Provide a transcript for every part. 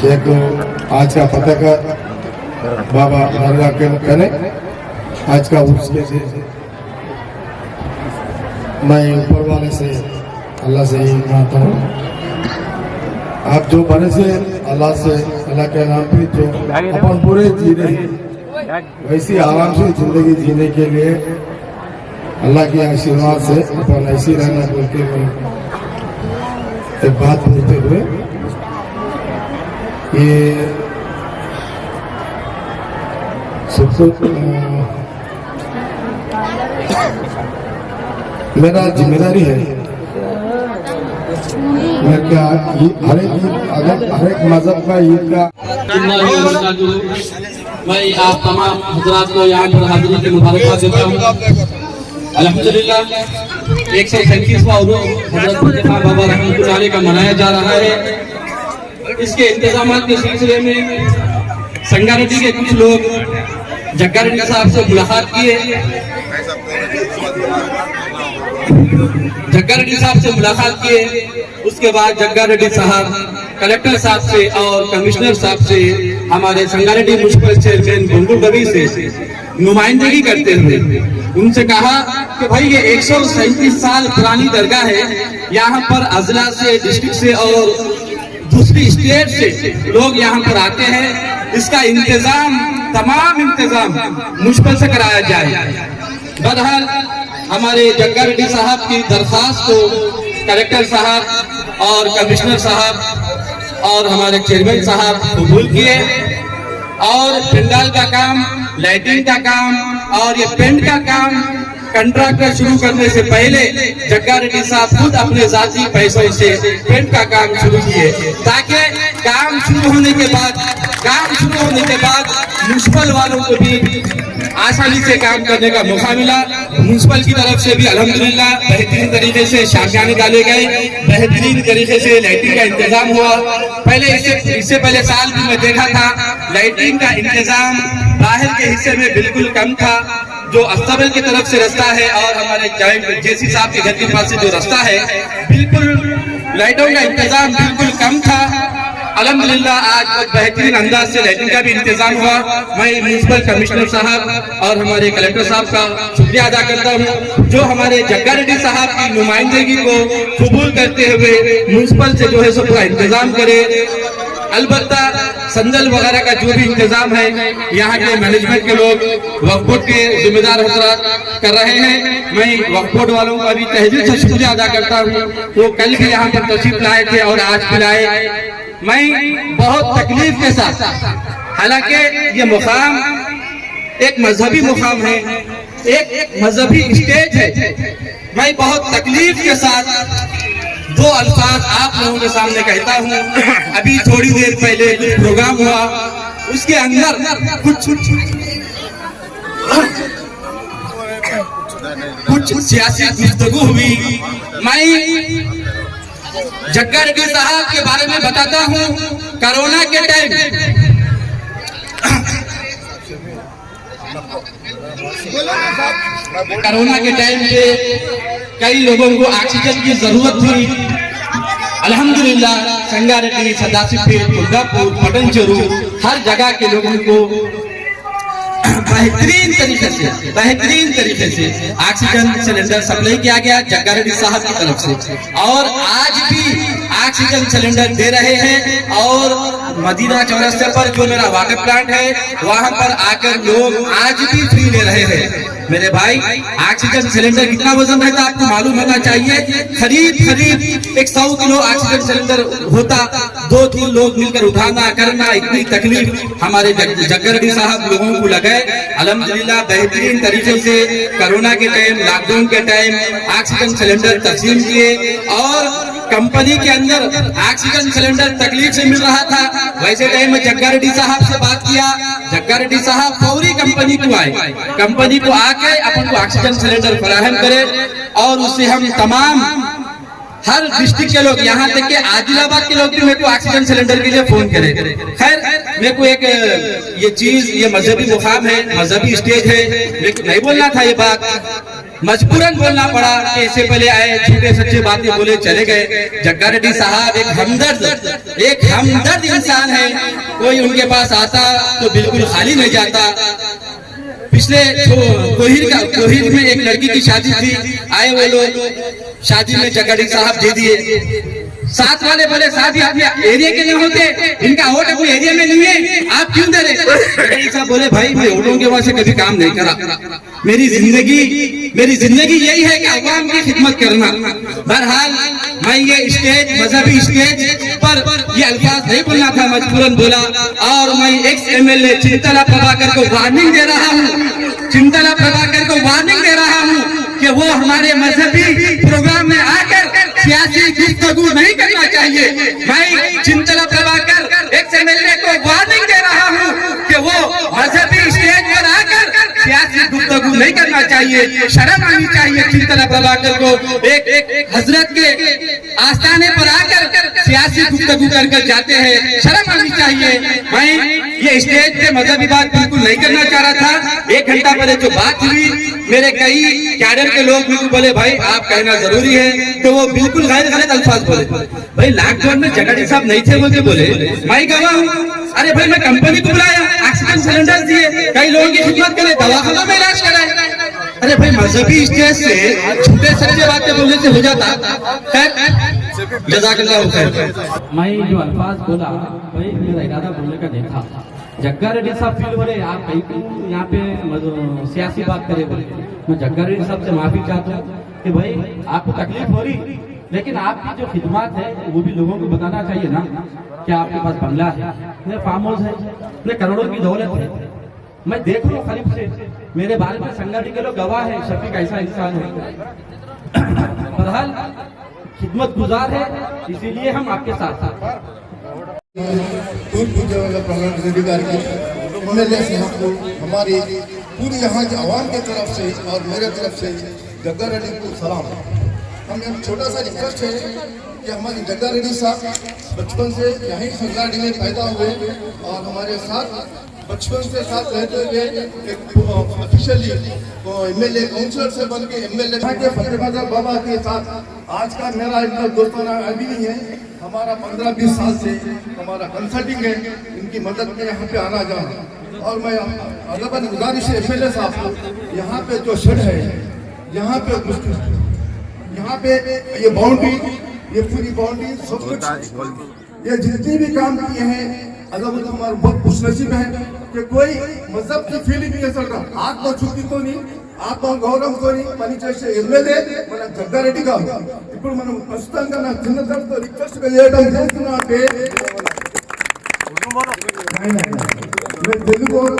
एक आज का पताका बाबा अल्लाह के करे आज का उसके से मैं ऊपर वाले से अल्लाह से यही मानता हूँ, आप जो बड़े से अल्लाह से अल्लाह के नाम पे जो अपन पूरे जी रहे हैं वैसी आराम से जिंदगी जीने के लिए अल्लाह के आशीर्वाद से अपन ऐसी रहना बोल के मैं एक बात बोलते हुए ये सबको मेरा जिम्मेदारी है। मैं क्या हर एक मजहब का ईद का मैं आप तमाम हजरात को यहाँ पर हाजिरी की मुबारकबाद देता हूँ। अल्हम्दुलिल्लाह 137वां उरूस हजरत बाबा रहमतुल्लाह अलैह का मनाया जा रहा है। इसके इंतजाम के सिलसिले में संगारेड्डी के कुछ लोग जग्गा रेड्डी साहब से मुलाकात किए। जग्गा रेड्डी साहब से मुलाकात किए, उसके बाद जग्गा रेड्डी साहब कलेक्टर साहब से और कमिश्नर साहब से हमारे संगारेड्डी म्युनिसिपल चेयरमैन बुलबुल रवि से नुमाइंदगी करते हुए उनसे कहा कि भाई ये 137 साल पुरानी दरगाह है, यहाँ पर अजला से, डिस्ट्रिक्ट से और दूसरी स्टेट से लोग यहाँ पर आते हैं। इसका इंतजाम, तमाम इंतजाम मुश्किल से कराया जाए। बहरहाल हमारे जग्गा रेड्डी साहब की दरखास्त को कलेक्टर साहब और कमिश्नर साहब और हमारे चेयरमैन साहब कबूल किए और पंडाल का काम, लाइटिंग का काम और ये पेंट का काम कंट्रैक्टर शुरू करने से पहले जग्गा रेड्डी साहब खुद अपने जाती पैसों से पेंट का काम शुरू किए, ताकि काम शुरू होने के बाद म्युनिसिपल वालों को भी आसानी से काम करने का मौका मिला। म्युनिसिपल की तरफ से भी अल्हम्दुलिल्लाह बेहतरीन तरीके से शामियाने निकाले गए, बेहतरीन तरीके से लाइटिंग का इंतजाम हुआ। पहले इससे पहले साल भी मैं देखा था लाइटिंग का इंतजाम बाहर के हिस्से में बिल्कुल कम था। जो अस्तबल की तरफ से रास्ता है और हमारे जेसी साहब के घर के पास से जो रास्ता है, बिल्कुल लाइटों का इंतजाम बिल्कुल कम था। अल्हम्दुलिल्लाह आज बहुत बेहतरीन अंदाज से लाइटिंग का भी इंतजाम हुआ। मैं म्युनिसिपल कमिश्नर साहब और हमारे कलेक्टर साहब का शुक्रिया अदा करता हूँ, जो हमारे जग्गा रेड्डी साहब की नुमाइंदगी को कबूल करते हुए म्युनिसिपल से जो है सो पूरा इंतजाम करे। अलबत्ता संदल वगैरह का जो भी इंतजाम है यहाँ के मैनेजमेंट के लोग, वक्फ बोर्ड के जिम्मेदार हजरात कर रहे हैं। मैं वक्फ बोर्ड वालों का भी तहे दिल से शुक्रिया अदा करता हूँ। वो कल भी यहाँ पर तशरीफ लाए थे और आज भी लाए। मैं बहुत तकलीफ के साथ, हालांकि ये मुकाम एक मजहबी मुकाम है, एक मजहबी स्टेज है, मैं बहुत तकलीफ के साथ दो अल्फाज आप लोगों के सामने कहता हूँ। अभी थोड़ी देर पहले कुछ प्रोग्राम हुआ, उसके अंदर कुछ सियासी गुफ्तगू हुई। मैं जग्गा रेड्डी साहब के बारे में बताता हूँ। कोरोना के टाइम पे कई लोगों को ऑक्सीजन की जरूरत थी। अल्हम्दुलिल्लाह संगारेड्डी, सदाशिवपुर, कुंदापुर, पटनचेरू हर जगह के लोगों को बेहतरीन तरीके से ऑक्सीजन सिलेंडर सप्लाई किया गया जग्गा रेड्डी साहब की तरफ से, और आज भी ऑक्सीजन सिलेंडर दे रहे हैं। और मदीना चौरस्ते पर जो मेरा वाटर प्लांट है वहां पर आकर लोग आज भी फ्री ले रहे हैं। मेरे भाई, ऑक्सीजन सिलेंडर कितना वजन रहता आपको मालूम होना चाहिए। खरीद 100 किलो ऑक्सीजन सिलेंडर होता, 2-3 लोग मिलकर उठाना करना, इतनी तकलीफ हमारे जग्गा रेड्डी साहब लोगों को लगे। अल्हम्दुलिल्लाह बेहतरीन तरीके से कोरोना के टाइम, लॉकडाउन के टाइम ऑक्सीजन सिलेंडर तकसीम किए। और कंपनी के अंदर ऑक्सीजन सिलेंडर तकलीफ से मिल रहा था, वैसे टाइम में जग्गा रेड्डी साहब से बात किया। जग्गा रेड्डी साहब फौरी कंपनी को आए, कंपनी को आके अपन को ऑक्सीजन सिलेंडर फराहम करे और उससे हम तमाम हर डिस्ट्रिक्ट के लोग, यहाँ तक के आदिलाबाद के लोग भी मेरे को ऑक्सीजन सिलेंडर के लिए फोन करे। खैर मेरे को एक ये चीज, ये मजहबी मुकाम है, मजहबी स्टेज है, मेरे को नहीं बोलना था ये बात। मजबूरन बोलना पड़ा कि इससे पहले आए झूठे सच्चे बातें बोले चले गए। जग्गा रेड्डी साहब एक हमदर्द इंसान है, कोई उनके पास आता तो बिल्कुल खाली नहीं जाता। पिछले कोहिर में एक लड़की की शादी थी, आए वो लोग शादी में जग्गा रेड्डी साहब दे दिए। साथ वाले बोले साथ ही अपने एरिया के नहीं होते, इनका वोट अपने एरिया में नहीं है, आप क्यों दे रहे? साहब बोले भाई मैं वोटों के वहां से कभी काम नहीं करा, मेरी जिंदगी यही है कि अवाम की खिदमत करना। बहरहाल मैं ये स्टेज मजहबी स्टेज पर ये अल्फाज नहीं बोलना था, मजबूरन बोला। और मैं एक्स MLA चिंतला प्रभाकर को वार्निंग दे रहा हूँ कि वो हमारे मजहबी प्रोग्राम में आकर सियासी गुफ्तगू नहीं करना चाहिए। मैं चिंतला प्रभाकर एक्स MLA को वार्निंग दे रहा हूँ कि वो मजहबी स्टेज पर आकर सियासी गुफ्तगू नहीं करना चाहिए। शर्म आनी चाहिए चिंतला प्रभाकर को, एक हजरत के आस्थाने पर आकर सियासी गुफ्तगू कर जाते हैं, शर्म आनी चाहिए। मैं ये स्टेज पे मजहबी बात बिल्कुल नहीं करना चाह रहा था। 1 घंटा पहले जो बात हुई, मेरे कई कैडर के लोग भी बोले भाई आप कहना जरूरी है, तो वो बिल्कुल गलत अल्फाज बोले। भाई लॉकडाउन में जग्गा रेड्डी साहब नहीं थे बोले मैं गवाह हूँ। अरे भाई मैं कंपनी को बुलाया, ऑक्सीजन सिलेंडर दिए, कई लोगों की खिदमत करे, दवाखानों में इलाज कराए। अरे भाई मजहबी स्टेज से झूठे सच्चे बातें बोलने से हो जाता। खैर जज़ाकल्लाह खैर। मैं जो अल्फाज बोला भाई मेरा इरादा बोलने का नहीं था। जग्गा रेड्डी साहब फील बोले आप कहीं को यहाँ पे सियासी बात करे बोले, मैं जग्गा रेड्डी साहब से माफी चाहता हूँ कि भाई आपको तकलीफ हो रही, लेकिन आपकी जो खिदमत है वो भी लोगों को बताना चाहिए ना। क्या आपके पास बंगला है, फार्म हाउस है, करोड़ों की दौलत है, मैं देख रहा हूँ करीब से, मेरे बारे में संगठन के लोग गवाह है, शफीक ऐसा इंसान है। बहरहाल खिदमत गुजार है, इसीलिए हम आपके साथ हैं। हमारी पूरी यहाँ के आवाम की तरफ से और मेरे तरफ से जग्गा रेड्डी को सलाम। हम एक छोटा सा रिक्वेस्ट है कि हमारे जग्गा रेड्डी साहब बचपन से यहीं संगारेड्डी में पैदा हुए और हमारे साथ बचपन से साथ रहते हुए एक ऑफिशियली MLA काउंसिलर से बन के MLA के फतेह बाबा के साथ आज का मेरा इतना दोस्ताना अभी नहीं है। हमारा 15-20 साल से हमारा कंसल्टिंग है, इनकी मदद में यहाँ पे आना जाना। और मैं अदबन गुजारिश है MLA साहब को, यहाँ पे जो शेड है, यहाँ पे ये बाउंड्री, ये पूरी बाउंड्री सब कुछ, ये जितनी भी काम किए हैं अदब हमारे बहुत खुशनसीब है कि कोई मजहब की फीलिंग नहीं चल रहा। आत्मा छुट्टी तो नहीं, आत्मा गौरव तो नहीं, पनी చేసే MLA మన జగ్గా రెడ్డి గారు ఇప్పుడు మనం ప్రస్తుతంగా నా చిన్నతనంతో రిక్వెస్ట్ చేయడం చేస్తున్నా అంటే मैं तेलुगु और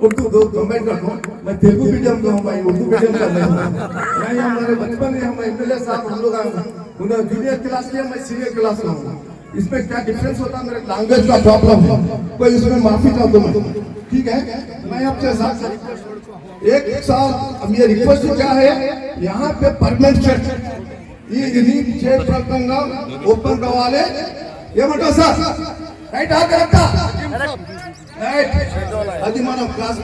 उर्दू दो कमेंट रखो, मैं तेलुगु मीडियम का हूँ, मैं उर्दू मीडियम का नहीं हूँ। मैं हमारे बचपन में हम MLA साहब हम लोग उन्हें जूनियर क्लास किया, मैं सीनियर क्लास में हूँ। इसमें क्या डिफरेंस होता है, मेरे लैंग्वेज का प्रॉब्लम है, कोई इसमें माफी चाहता हूँ, ठीक है। मैं आपसे साथ एक साल अब ये रिक्वेस्ट क्या है, यहाँ पे परमानेंट चर्च ये चेयर प्रकंगा ओपन कवाले ये मटो सर राइट आके रखा అది మనం క్లాస్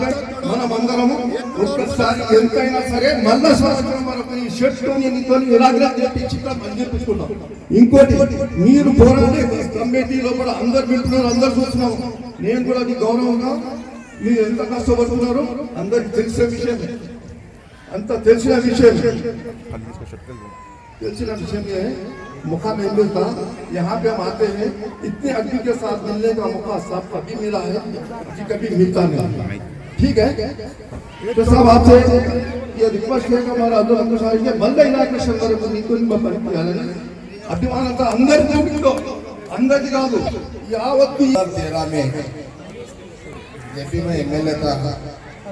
మనం అందరము ఒక్కసారి ఎంతైనా సరే మళ్ళా సంవత్సరం వరకు ఈ షర్ట్ తోని నీతోని ఎలాగలా తెప్పించుకుంటా మంచి పెట్టుకుంటాం. ఇంకోటి మీరు పోరాడే కమిటీలో కూడా అందరు మిత్రులు అందరు చూస్తున్నాము, నేను కూడా అది గౌరవంగా మీరు ఎంత కష్టపడుతున్నారు అందరికి తెలిసిన విషయం, అంత తెలిసిన విషయం मौका नहीं मिलता। यहाँ पे हम आते हैं, इतने अड्डी के साथ मिलने का मौका साहब कभी मिला है कि कभी मिलता नहीं, ठीक है। तो साहब आपसे ये रिक्वेस्ट है कि हमारा अब्दुल मल्ल इलाके शंकर अभिमान अंदर कादू यावत्तु 13 में जब भी मैं MLA था,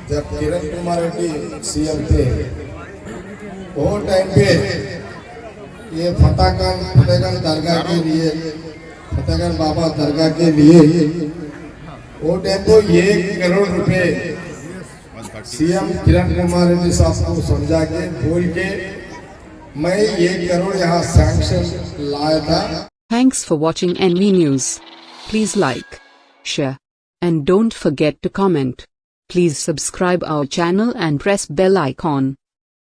जब किरण कुमार रेड्डी CM थे, वो टाइम पे ये फतेहगंज दरगाह के लिए, फतेहगंज बाबा दरगाह के लिए वो टाइम को 1 करोड़ रुपए CM किरण कुमार रेड्डी साहब को समझा के बोल के मैं 1 करोड़ यहाँ सैंक्शन लाया था। Thanks for watching NV News. Please like, share, and don't forget to comment. Please subscribe our channel and press bell icon.